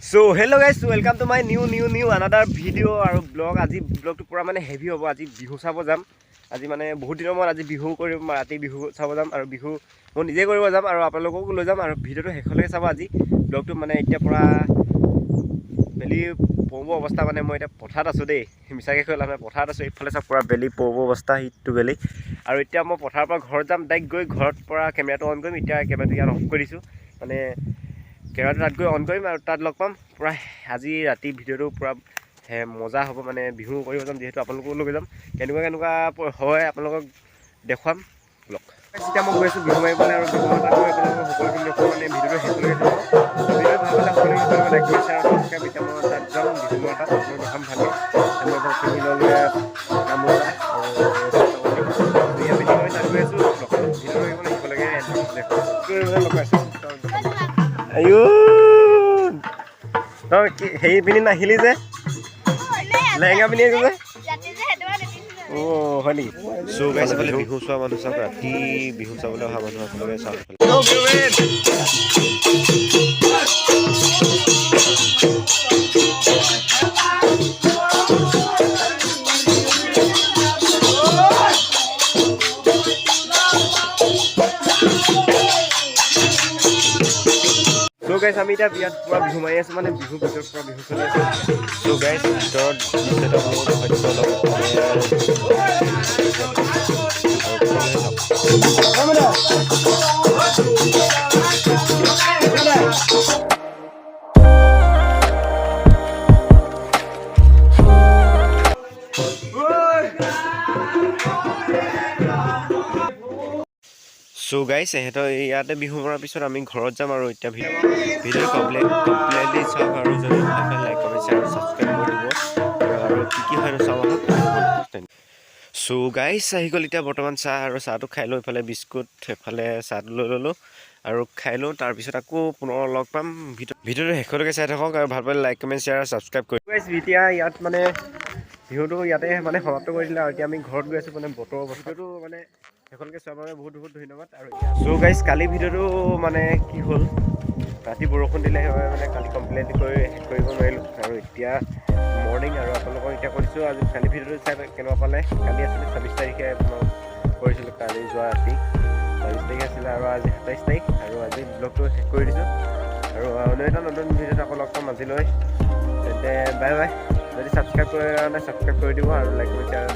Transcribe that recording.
So hello guys, welcome to my new another video আৰু blog. আজি ব্লগটো পুৰা মানে হেভি হ'ব। আজি বিহু চাব যাম। আজি মানে বহুত দিনৰ মূৰত আজি বিহু কৰিম, ৰাতি বিহু চাব যাম আৰু বিহু মই নিজে কৰিব যাম আৰু আপোনালোককো লৈ যাম আৰু ভিডিঅ'টো শেষলৈকে চাব। আজি ব্লগটো মানে এতিয়া পুৰা বেলি পৰব অৱস্থা, মানে মই এতিয়া পথাৰত আছোঁ দেই, মিছাকৈ কৈ লাভ নাই, পথাৰত আছোঁ। এইফালে চাওক পুৰা বেলি পৰব অৱস্থা, হিটটো বেলি। আৰু এতিয়া মই পথাৰৰ পৰা ঘৰত যাম, ডাইৰেক্ট গৈ ঘৰত পৰা কেমেৰাটো অন কৰিম। এতিয়া কেমেৰাটো ইয়াত অফ কৰি দিছোঁ, মানে কেমেৰাটো তাত গৈ অন কৰিম আৰু তাত লগ পাম। পুৰা আজি ৰাতি ভিডিঅ'টো পুৰা মজা হ'ব, মানে বিহু কৰিব যাম, যিহেতু আপোনালোকো লৈ যাম। কেনেকুৱা হয় আপোনালোকক দেখুৱাম ব্লগ। এতিয়া মই গৈ আছোঁ বিহু মাৰিবলৈ আৰু বিহু মাতাত গৈ আপোনালোকক সকলোখিনি দেখুৱাম, মানে ভিডিঅ'টো শেষলৈকে চাব। ভিডিঅ'টো ভাল পালে সকলোখিনি কৰিব লাইক কৰি শ্বেয়াৰ আৰু ছাবস্ক্ৰাইব। এতিয়া মই তাত যাম বিহু মাতাত, আপোনালোকক দেখাম ভালকৈ। মই তাত পিন্ধি ল'লোঁ গামোচা আৰু ধুনীয়া পিন্ধি মই তাত গৈ আছোঁ। ভিডিঅ'টো মানে শেষলৈকে লগ পাইছোঁ। আইও তই কি হেৰি পিন্ধি নাহিলি যে, লেহেংগা পিন্ধি আহিছোঁ যে। অঁ হয় নেকি? চ' গাইছ এইফালে বিহু চোৱা মানুহ চাওক, ৰাতি বিহু চাবলৈ অহা মানুহ আপোনালোকে চাওক। চ' গাইছ আমি এতিয়া বিয়াত পুৰা বিহু মাৰি আছোঁ, মানে বিহুৰ ভিতৰত পুৰা বিহু চলি আছে। চ' গাইছ ভিতৰত চ' গাইছ সিহঁতৰ ইয়াতে বিহু মৰাৰ পিছত আমি ঘৰত যাম আৰু এতিয়া ভিডিঅ'টো কমপ্লিটলি চাওক আৰু যদি ভাল পায় লাইক কমেণ্ট শ্বেয়াৰ আৰু ছাবস্ক্ৰাইব কৰি দিব আৰু কি হয় চাওঁ আহক। চ' গাইছ আহি গ'ল এতিয়া বৰ্তমান চাহ, আৰু চাহটো খাই লওঁ। এইফালে বিস্কুট, সেইফালে চাহটো লৈ ল'লোঁ আৰু খাই লওঁ। তাৰপিছত আকৌ পুনৰ লগ পাম। ভিডিঅ'টো শেষলৈকে চাই থাকক আৰু ভাল পালে লাইক কমেণ্ট শ্বেয়াৰ আৰু ছাবস্ক্ৰাইব কৰি গাইছ। এতিয়া ইয়াত মানে বিহুটো ইয়াতে মানে সমাপ্ত কৰি দিলে আৰু এতিয়া আমি ঘৰত গৈ আছোঁ। মানে বতৰৰ অৱস্থাটো মানে শেষলৈকে চোৱাৰ বাবে বহুত ধন্যবাদ। আৰু চ' গাইছ কালি ভিডিঅ'টো মানে কি হ'ল, ৰাতি বৰষুণ দিলে সেইবাবে মানে কালি কমপ্লিট শেষ কৰিব নোৱাৰিলোঁ। আৰু এতিয়া মৰ্ণিং আৰু আপোনালোকক এতিয়া কৰিছোঁ। আজি কালি ভিডিঅ'টো চাই কেনেকুৱা পালে। কালি আছিলে 26 তাৰিখে কৰিছিলোঁ, কালি যোৱা ৰাতি 22 তাৰিখ আছিলে আৰু আজি 27 তাৰিখ। আৰু আজি ব্লগটো শেষ কৰি দিছোঁ আৰু অন্য এটা নতুন ভিডিঅ'ত আকৌ লগ পাম আজিলৈ। তেন্তে বাই বাই। যদি ছাবস্ক্ৰাইব কৰা নাই ছাবস্ক্ৰাইব কৰি দিব আৰু লাইক কৰি শ্বেয়াৰ